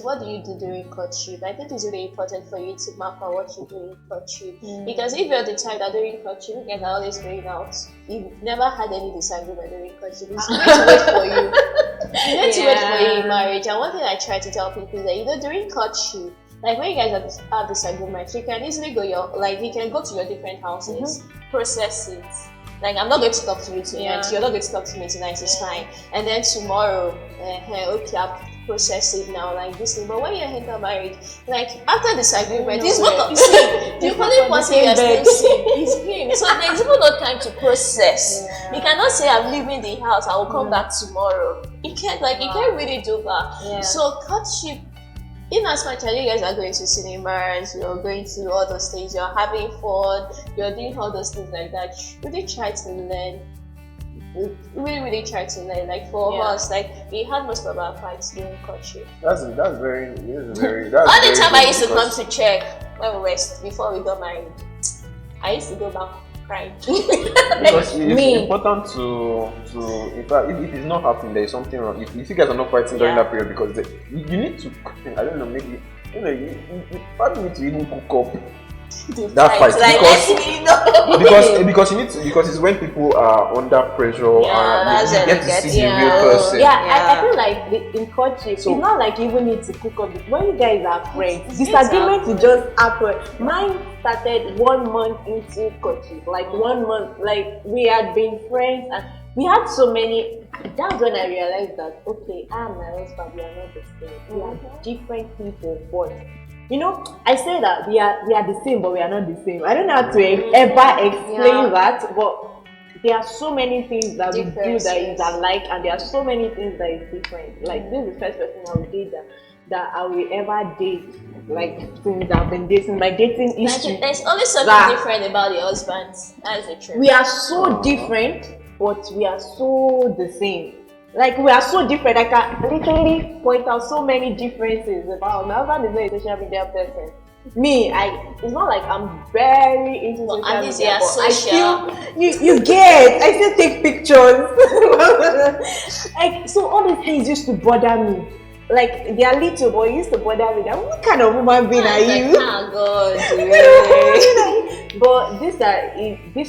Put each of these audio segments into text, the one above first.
what do you do during courtship? I think it's really important for you to map out what you do in courtship. Because if you're the type that during courtship, you guys are always going out, you've never had any disagreement during courtship, it's going to wait for you. You need to wait for you in marriage. And one thing I try to tell people is that, you know, during courtship, like when you guys have disagreements, you can easily go you can go to your different houses, process it. Like, I'm not going to talk to you tonight, you're not going to talk to me tonight, it's fine. And then tomorrow, okay, I've processed it now, like this thing. But when you enter marriage, like after disagreement, it's not, you see, the only person you're still seeing is him. So there's even no time to process. You cannot say, I'm leaving the house, I will come back tomorrow. You can't, you can't really do that. So courtship, in as much as you guys are going to cinemas, you're going to all those things, you're having fun, you're doing all those things like that, really try to learn. Really try to learn. Like for us, like we had most of our fights during courtship. That's very all the time I used to come to check when we were before we got married. I used to go back crying. Because it's important to in fact, if it's not happening, there is something wrong. If you guys are not fighting during that period, because you need to, I don't know, maybe you probably need to even cook up that fight, because you need to, because it's when people are under pressure and you get to see the real person. I feel like in courtship, it's not like you even need to cook up. When you guys are friends, disagreement will just happen. Mine started 1 month into courtship, like 1 month, like we had been friends and we had so many. That's when I realized that, okay, I and my husband, we are not the same. We are different people, but you know, I say that we are the same, but we are not the same. I don't know how to ever explain that, but there are so many things that we do that is alike, and there are so many things that is different. Like this is the first person I will date that I will ever date. Like since I've been dating, my dating history. There's always something different about the husbands. That's the truth. We are so different, but we are so the same. Like we are so different. I can literally point out so many differences about my husband. Is not a social media person. Me, it's not like I'm very into social media, but I feel you get. I still take pictures. Like so, all these things used to bother me. Like they are little, but it used to bother me. That what kind of woman being are you? Oh God, but this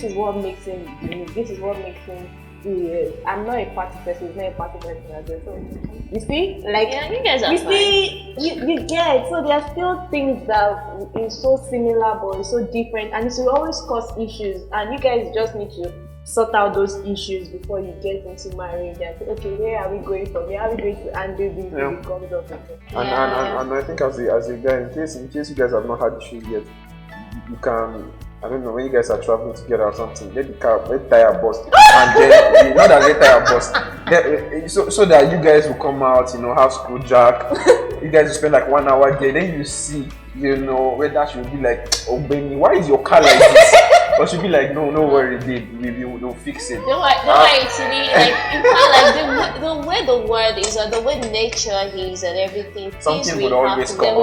is what makes him unique. This is what makes him. I'm not a party person. He's not a party person as well. So you see, like you guys are fine. You get. So there are still things that is so similar but it's so different, and it will always cause issues. And you guys just need to sort out those issues before you get into marriage and say, okay, where are we going from? Where are we going to handle this if it comes up? And I think as a guy, in case you guys have not had issues yet, you can. I don't know, when you guys are traveling together or something, let the tire bust, and then not that the tire bust, so that you guys will come out, have screw jack. You guys will spend like 1 hour there, then you see, whether she'll be like, oh Benny, why is your car like this? Or she'll be like, no worry, babe, we'll fix it. Don't worry, actually, like the way the world is, or the way nature is, and everything. Something would always come up. There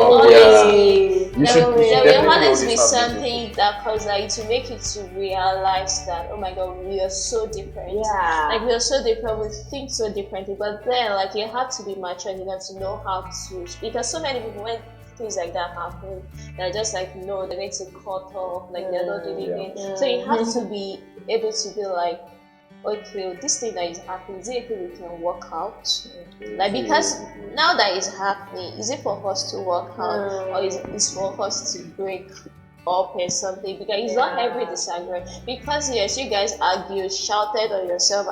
will always be something that causes to make you to realize that, oh my God, we are so different. Yeah. Like we are so different, we think so differently. But then, like you have to be mature, you have to know how to. Because so many people, when things like that happen, they're just like, no, they need to cut off, like they're not doing it. So you have to be able to be like, okay, this thing that is happening, is it anything we can work out? Like, because now that it's happening, is it for us to work out, or is it for us to break up or something? Because it's not every disagreement. Because yes, you guys argue, shouted on yourself.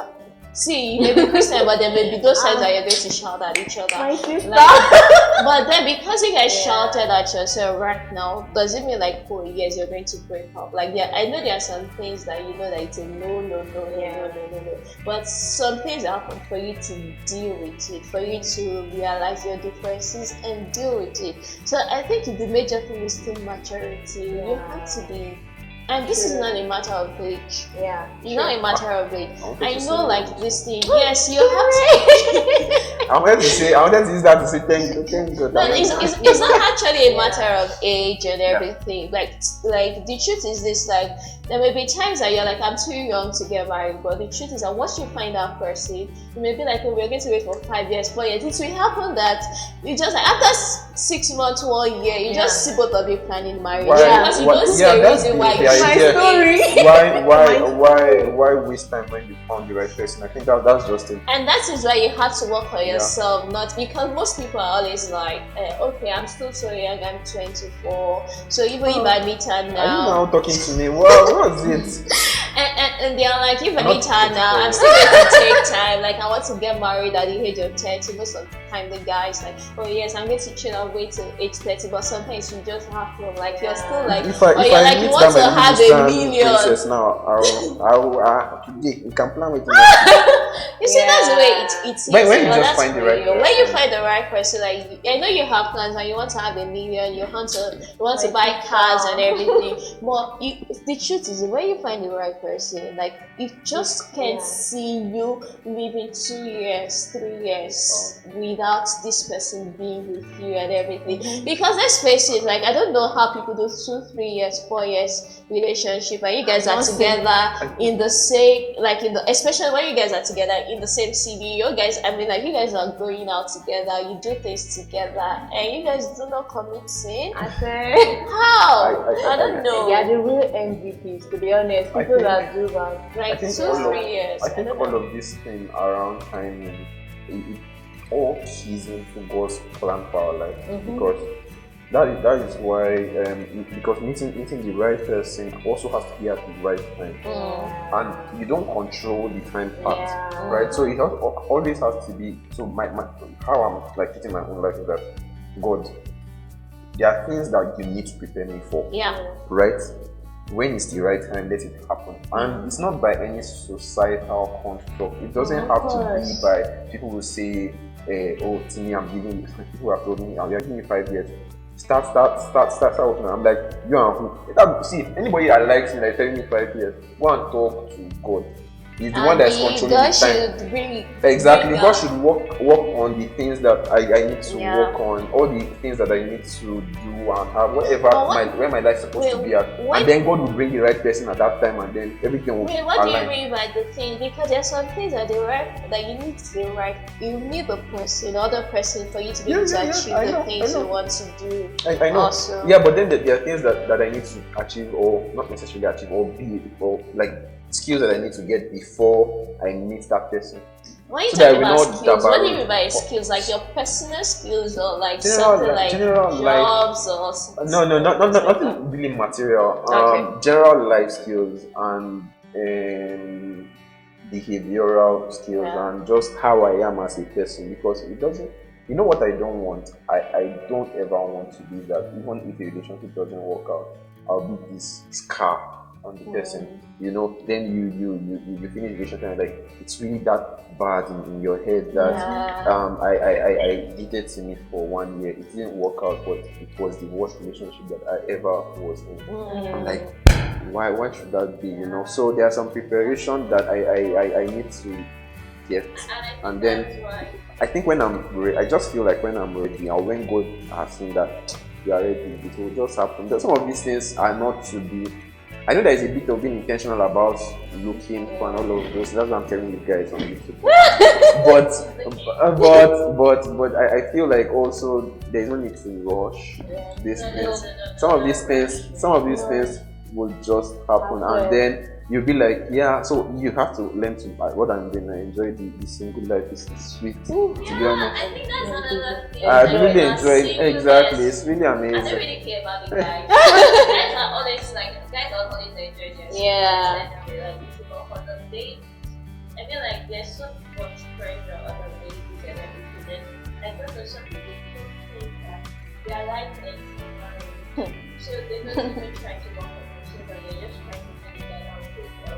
See, you may be Christian, but there may be those times that you're going to shout at each other. My sister. But then because you guys shouted at yourself right now, does it mean like, oh yes, you're going to break up? Like, I know there are some things that you know that it's a no. But some things happen for you to deal with it, for you to realize your differences and deal with it. So I think the major thing is still maturity. You have to be. And this is not a matter of age. Yeah. It's not a matter of age. I know, like this thing. Yes, you have to. I wanted to use that to say thank you. No, it's not actually a matter of age and everything. Like the truth is this: like there may be times that you're like, I'm too young to get married, but the truth is that once you find that person, you may be like, oh, we're going to wait for 5 years, 4 years. It will happen that you just like after 6 months, 1 year, you just see both of you planning marriage. Because you don't see a reason why you why waste time when you found the right person? I think that's just it. And that is why you have to work on yourself, not because most people are always like, okay, I'm still so young, I'm 24, so even if I meet her now. Are you now talking to me? What was it? And they are like, if I meet her now, I'm still going to take time. Like, I want to get married at the age of 30. Most of the time, the guy is like, oh yes, I'm going to chill and wait till age 30. But sometimes you just have to, like, you're still like, if I like, you want to have a million. Now, today we can plan with you. You see, that's the way it is. When you just find the right person. When you find the right person, like, I know you have plans and you want to have a million, you want to buy cars and everything. But the truth is, when you find the right person, like, you just can't see you living 2 years, 3 years without this person being with you and everything. Because let's face it, like, I don't know how people do 2, 3 years, 4 years relationship and you guys are together in the same, like, especially when you guys are together in the same city. You guys, I mean, like, you guys are going out together, you do things together, and you guys do not commit sin. I say, how? I don't know. Yeah, the real MVPs, to be honest. People that do that, like 2, 3 years. I think all of this thing around timing, it all keys into God's plan for our life. Because that is why because meeting the right person also has to be at the right time, and you don't control the time part, right? So it always has to be. So my how I'm like treating my own life is that God, there are things that you need to prepare me for, right? When it's the right time, let it happen. And it's not by any societal construct. It doesn't have to be by people who say, oh, Timmy, I'm giving. People have told me, you're giving me 5 years. Start working. I'm like, you are who? See, anybody that likes me, like telling me 5 years, go and talk to God. He's the one that's controlling God the time. should really Exactly. God should work on the things that I need to work on, all the things that I need to do and have whatever where my life is supposed to be at. And then God will bring the right person at that time, and then everything will what align. do you mean by the thing? Because there's some things that you need to be right. You need the person, other person, for you to be able to achieve the things you want to do. I know. Also. Yeah, but then there are things that I need to achieve, or not necessarily achieve, or be, or like skills that I need to get before I meet that person. When you talk about skills, what do you mean by skills? Like your personal skills, or like something like jobs, or something? No, nothing really material. General life skills and behavioral skills and just how I am as a person. Because it doesn't. You know what I don't want? I don't ever want to be that. Even if a relationship doesn't work out, I'll be this scar on the person, you know. Then you finish the relationship and like it's really that bad in your head that I dated Timmy for 1 year. It didn't work out, but it was the worst relationship that I ever was in. I'm like, why should that be? You know. So there are some preparation that I need to get, and then I think when I'm ready, I just feel like when I'm ready, or when God has seen that you are ready, it will just happen. Some of these things are not to be. I know there is a bit of being intentional about looking for and all of those. That's what I'm telling you guys on YouTube. but I feel like also there's no need to rush these things. Some of these things will just happen, and then you'll be like, yeah. So you have to learn to what I'm doing. I enjoy the single life. It's sweet. To be honest, I think that's another thing. I really enjoy it. Exactly, it's really amazing. I don't really care about the guys. Guys are always like, guys are always enjoying their on the date. I feel like there's so much pressure on the ladies and everything. I don't know, some people think that their life ends in marriage. So they don't even try to work on themselves, but they're just trying to think that I'll take care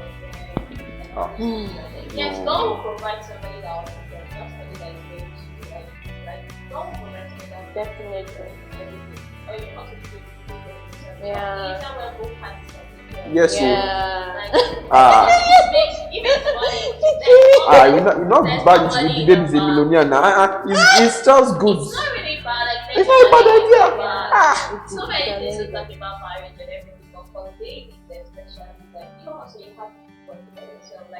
of them. Yes, God will provide somebody that will take care of them, not somebody that is going to like God will provide somebody that will definitely everything. Or you also do it. Yeah. Even when both parties are yes, you're not bad. The baby is a millionaire now. It's just good. It's not really bad. Like, it's not a bad idea. So many things to talk about marriage and everything, but for dating, especially, like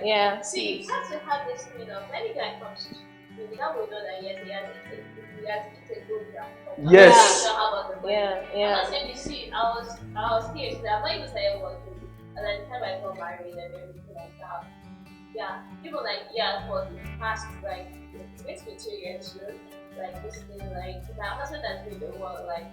Yeah. See, you have to have this thing of when the guy comes to you, the guy will know that yes, he has eaten good gram. Yes. Yeah. I'm not saying you see, I was here, so I'm not even saying working. And then the time I got married and everything like that. Yeah, people like for the past like it makes me 2 years, like this thing like my husband has been the one like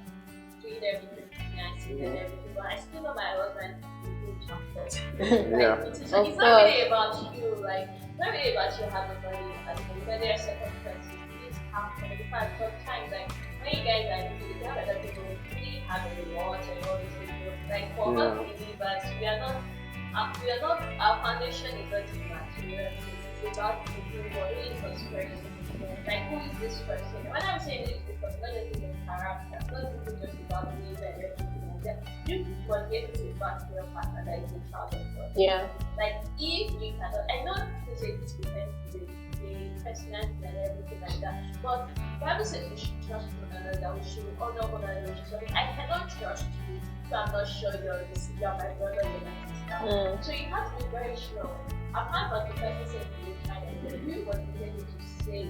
doing everything and everything, but I still know my husband is doing chocolate. Yeah. It's not really about you, like it's not really about you having money and when there are circumstances, things happen. In fact, sometimes like when you guys are into the other people really have a lot and all these things. Like for us believers, we are not our foundation is not too much. It's about thinking what is this person? Like who is this person? When I'm saying this because not just the character, not even just about me and everything like that. You forget to back your partner that is a child of God. Yeah. Like if you cannot, I know to say this depends the personality and everything like that. But the Bible says we should trust one another, we should honor one another. I cannot trust you, so I'm not sure you're my brother, you're my sister. So you have to be very sure. Apart from the person saying you kind of you what you need to say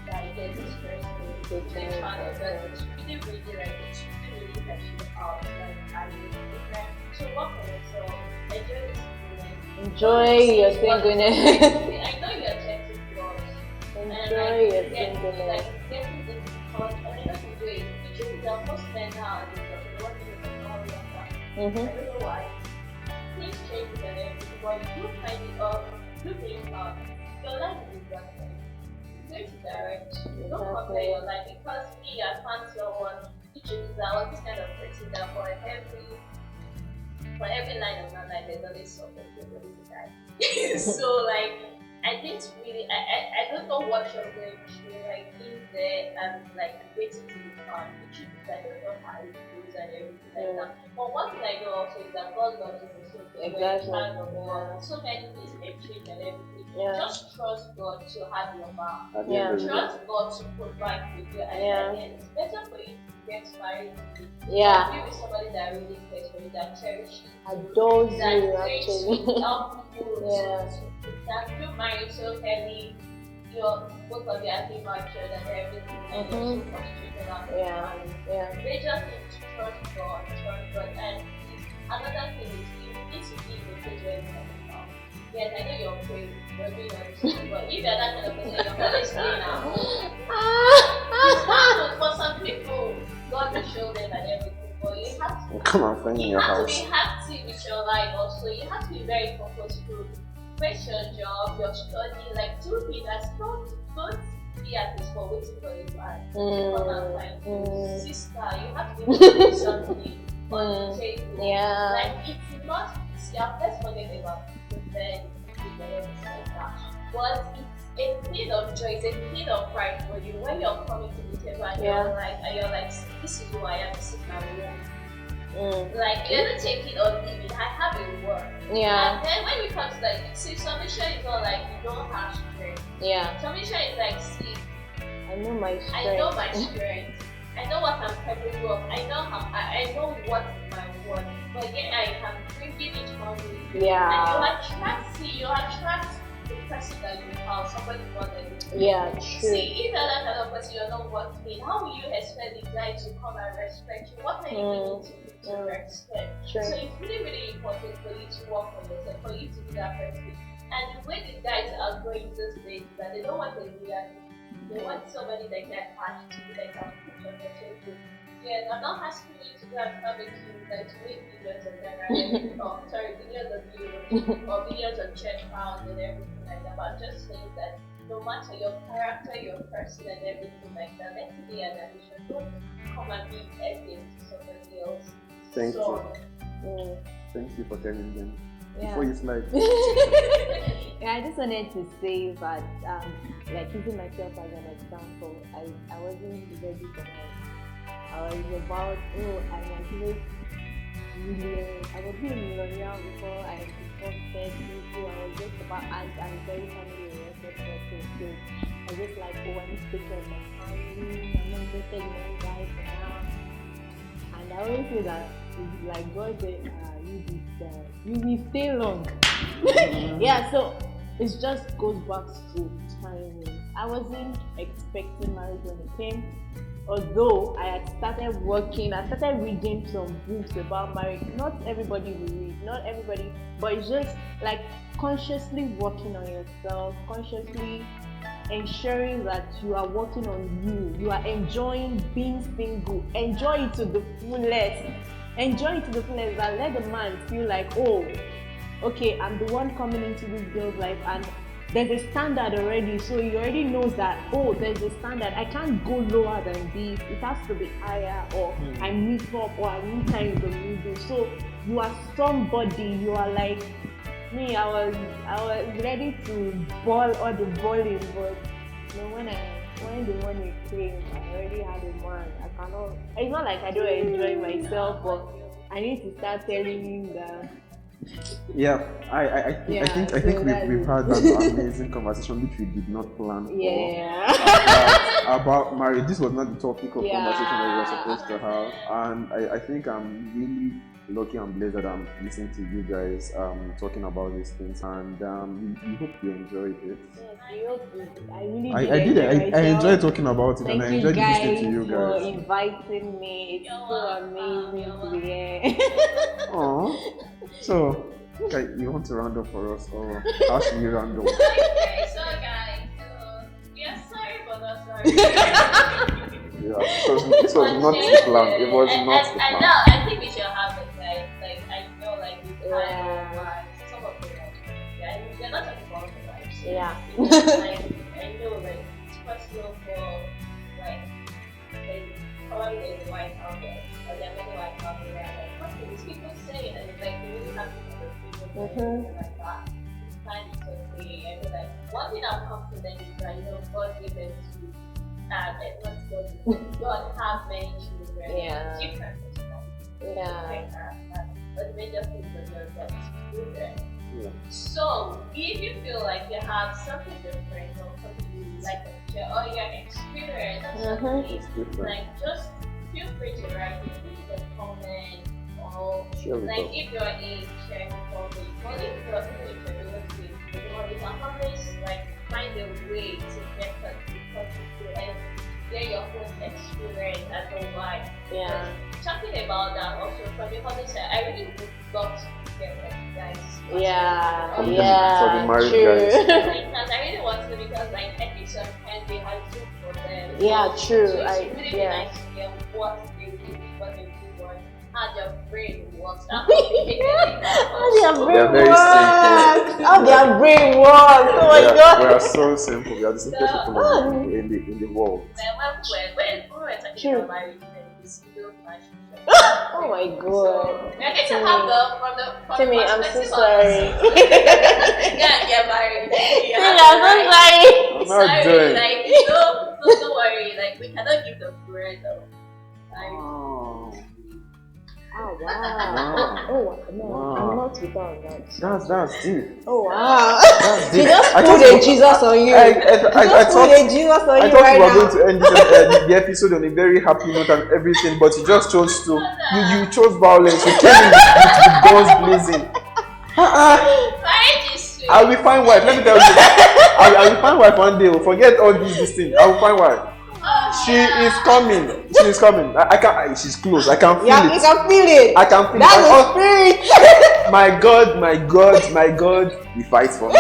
that yes, this person is a child of God. It's really like it's really helps you out. Like I mean, so work on yourself, enjoy this moment. Enjoy your singleness. I know you're checking yours. Enjoy your singleness. Like getting difficult, and I know you do it. The truth is that most men now are the one thing is not longer. I don't know why. Things change with everything, but you find it up, looking up, your life is different. It's going to direct you. Don't compare your life because me, I found someone. The truth is that I was this kind of person that for every line of my life, there's always something to do with that. So like, I think really, I don't know what you're going through, like in there and like waiting to be found. The truth is I don't know how it goes and everything like that. But one thing I know also is that God loves you so much. So many things can change and everything. Just trust God to have your back. Trust God to provide for you. And it's better for you to get married. Be with somebody that really cares for you, that cherishes you, adores you, that actually. help you. That you marry so heavy, both of you are being matured and everything, and you're so frustrated on the They just need to trust God, and another thing is you need to be in a place where you can come. Yes, I know you're praying, you're doing all this stuff, but if you're that kind of person, you're always praying now. It's not for some people, God will show them and everything, but you have to come on, find in your house. You have to be happy with your life also. You have to be very purposeful. Face your job, your study, like do it. Don't be at this for waiting for you sister, you have to be doing something on the table. Like it's not let's forget about the bed, but it's a thing of joy, it's a thing of pride for you when you're coming to the table and you're like, this is who I am, this is my work. Like you don't take it or leave it. I have a work. And then when it comes to like, see, submission is not like you don't have strength. Submission is like, see, I know my strength. I know what I'm capable of. I know what is my worth. But yet I can bring it humbly. And you attract the person that you have, somebody more than you. True. See, if you're that kind of person, you're not working, how will you expect the guy to come and respect you? What are you going to respect? So it's really, really important for you to work on yourself, for you to be that person. And the way the guys are going these days, that they don't want a leader. They want somebody that can catch you, that can put on your table. Yes, I'm not asking you to go and barbecue, like to make videos of them, videos of you, or videos of church pounds and everything like that. But I'm just saying that no matter your character, your person, and everything like that, let it be an addition. Don't come and be against somebody else. Thank you. Thank you for telling them. Before you slide. I just wanted to say that, like using myself as an example, I wasn't ready for my. I was about, I was make millions. I was being a millionaire before I become 30. So I was just about, I'm very family-oriented person. So I was just like, I need to take care of my family. I'm not interested in any guy for now. And I always say that, like God said, you will stay long. So it just goes back to timing. I wasn't expecting marriage when it came. Although I had started working, I started reading some books about marriage. Not everybody will read, not everybody, but it's just like consciously working on yourself, consciously ensuring that you are working on you are enjoying being single, enjoy it to the fullest, and let the man feel like, oh, okay, I'm the one coming into this girl's life, and there's a standard already, so he already knows that, oh, there's a standard, I can't go lower than this, it has to be higher, or I meet up, or I meet her in the middle. So you are somebody, you are like me. I was ready to ball all the balling, but you know, when the money came, I already had a man. I cannot, it's not like I don't enjoy myself, but I need to start telling him that. Yeah, I think we've had that amazing conversation which we did not plan for. About marriage. This was not the topic of conversation that we were supposed to have, and I think I'm really lucky and blessed that I'm listening to you guys talking about these things, and we hope you enjoyed it. Yes, we hope I really I enjoyed talking about it. Thank And I enjoyed listening to you for guys. inviting me. It's so amazing to be here. Oh, so okay, you want to round up for us, or how should we round up? Okay, so guys, we are sorry but not sorry. Yeah, this was not planned. It was not I planned. know, I think we should have it, guys. Like, I know, like, we've had our lives, some of them, like, we're not talking about the lives. Yeah. Like, I know, like, it's personal for, like probably there's a wife out there, or there are many wives out there, like, what do these people say? And it's like, they really have to have a people like that. It's kind of okay. I feel like, one thing I'm confident is that, God gave them to God have many children. Yeah. Different personalities. Yeah. But the major thing for God is children. Yeah. So if you feel like you have something different or something you like to share, or your experience or something, like just feel free to write it in the comment, or like if you're in sharing comment, or if you're in community, you can always like find a way to get and get your own experience as a wife. Yeah. Talking about that also from the other side, I really would love to get you guys. For the married guys. Because I really want to, because like I think sometimes they have to for them. Yeah, true. So it's really nice to hear what they do, what they do, what how their brain works. How their very simple. How their brain works. Oh my God. We are so simple. We are the simplest people in the world. When we were talking about marriage, it's real fashion. Oh my God. We're going to have from Timmy, I'm so sorry. Get married. I'm so sorry. I'm not doing. Like, don't worry. Like, we cannot give the bread though. Oh wow. Oh no, Wow. I'm not without that. That's deep. Oh wow. That's deep. She just put a Jesus on you. I thought a Jesus on I you thought right we were now. going to end the episode on a very happy note and everything, but you just chose to you chose violence. You came in with guns blazing. Marriage is sweet. I will find wife. Let me tell you. I will find wife one day. Forget all this thing. I will find wife. She is coming. She is coming. I can. She's close. I can feel it. You can feel it. I can feel That's it. the spirit. My God, he fights for me.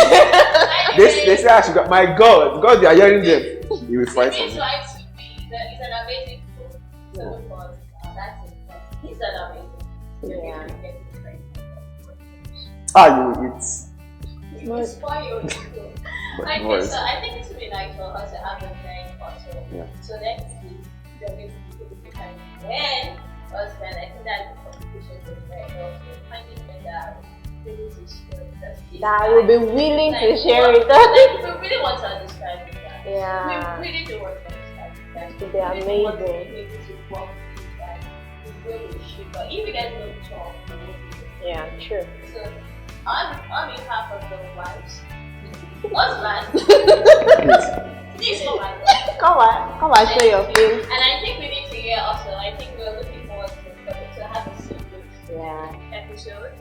They say I should go. My God, you are hearing them. He will fight for me. His wife to be is an amazing coach. So that's it. He's an amazing. Yeah. It's. It's for you. Okay, so I think it's really nice for us to have a very also. Yeah. So next week, we're going to be time when husband, I think that the competition is very well. So finding that able to share That will be willing to share it. We really want to understand it. Yeah. We really do want to understand it. They're amazing. We want to be able to walk with that. We will shoot, but if you guys don't talk, we won't be able to. Yeah, true. So on behalf of the wives, husband, please come on, show your face. And I think we need to hear also. I think we're looking forward to have a series episode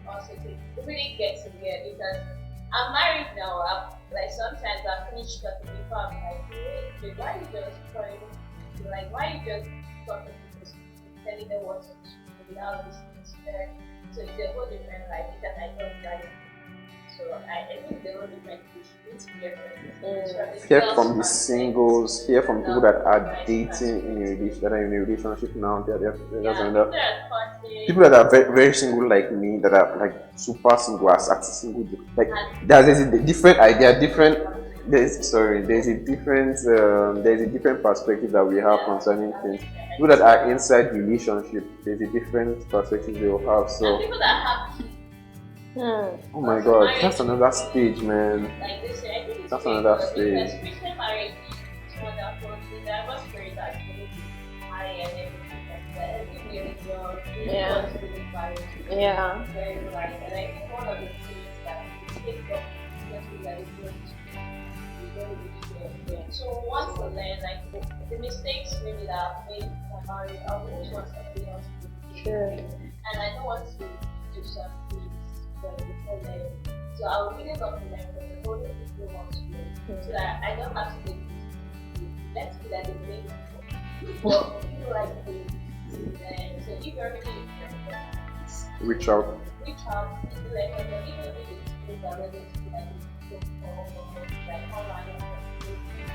also to really get to hear, because I'm married now. now, like sometimes I finish talking before I'm like, wait, why you just trying? Like, why you just talking to this, telling them what to do without listening to them? So it's a whole different life that I don't like. So I think the whole different fish. It's Hear from the singles, hear from people that are dating in a relationship, that are in a relationship now. That's another. People that are very, very single like me, that are like super single, as single, like there's a different idea, there's a different perspective that we have concerning things. People that are inside relationship, there's a different perspective they will have. So and people that have kids. Oh my god, that's another stage, man. Like they say, I think that's another stage. Because Christian marriage is wonderful. The divorce rate is really high and everything like that. Every marriage is really marriage. Yeah. Very right. And I think one of the things that we take up is that it's going to be very good. So once we learn, like the mistakes maybe that I've made in my marriage, I will just want something else to do. Sure. And I don't want to do something. So I would really love to learn from the whole people want to do so that I don't have to make this. Let's be that they make it. But people like this. So if you're really interested, reach out. People like us, even if it's people that are ready to be like like online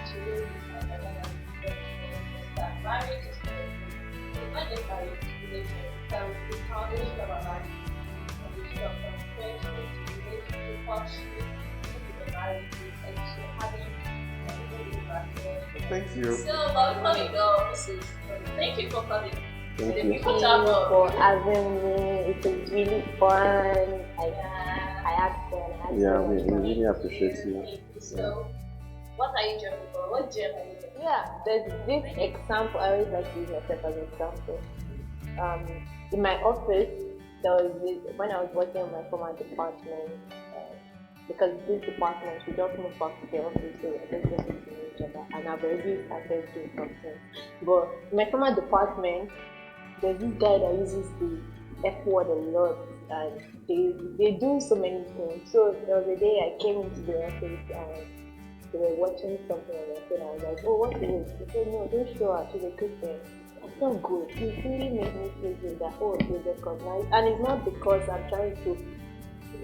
to really that marriage is not just marriage, relationship. So we can't really talk about marriage. Thank you. So, before we go, thank you for coming. Thank you for having me. It was really fun. I had fun. Yeah, we really appreciate you. So, what are you doing for? What gym are you doing? Yeah, there's this example. I always like to use myself as an example. In my office, there was this, when I was working in my former department, because this department, we just moved back to the office, so we're just getting to know each other, and I've already started doing something. But in my former department, there's this guy that uses the F word a lot, and they do so many things. So there was a day I came into the office and they were watching something on their phone. I was like, oh, what is it? They said, no, don't show her, she's a Christian. It's not good. It really made me feel that, oh, they recognize. And it's not because I'm trying to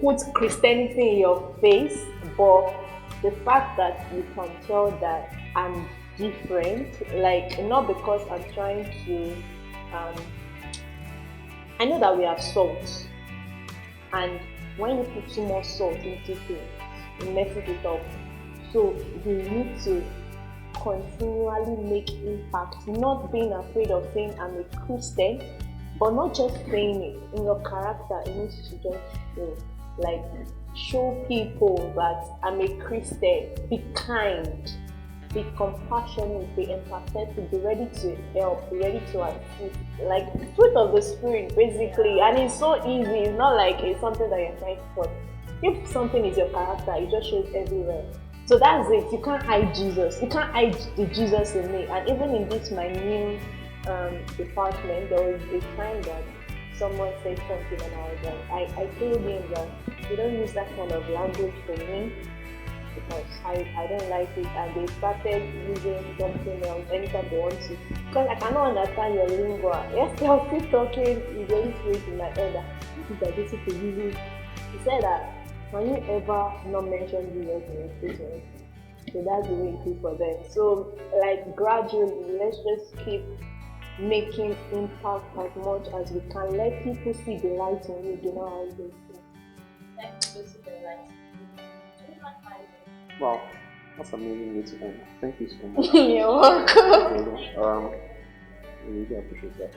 put Christianity in your face, but the fact that you can tell that I'm different, like not because I'm trying to, I know that we have salt, and when you put too much salt into things, it messes it up. So you need to continually make impact, not being afraid of saying I'm a Christian, but not just saying it. In your character, it needs to just show, like show people that I'm a Christian. Be kind, be compassionate, be empathetic, be ready to help, be ready to assist. Like fruit of the spirit, basically. And it's so easy. It's not like it's something that you're trying to put. If something is your character, it just shows everywhere. So that's it. You can't hide Jesus. You can't hide the Jesus in me. And even in this my new department, there was a time that someone said something, and I was like, I told him that you don't use that kind of language for me because I don't like it. And they started using something else anytime they want to. Because I cannot understand your lingo. Yes, I was still talking with the Holy Spirit in my head. This is that this is using. He said that. Can you ever not mention Jesus in your statement? So that's the way it is for them. So, like, gradually, let's just keep making impact as much as we can. Let people see the light in you. You know how it is. Let's see the light. Wow, that's amazing way to end. Thank you so much. You're welcome. I really appreciate that.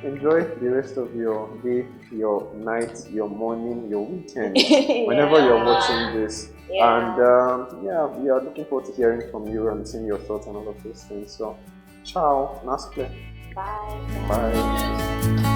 Enjoy the rest of your day, your night, your morning, your weekend, whenever you're watching this. Yeah. And we are looking forward to hearing from you and seeing your thoughts on all of those things. So, ciao, Nascle. Bye. Bye.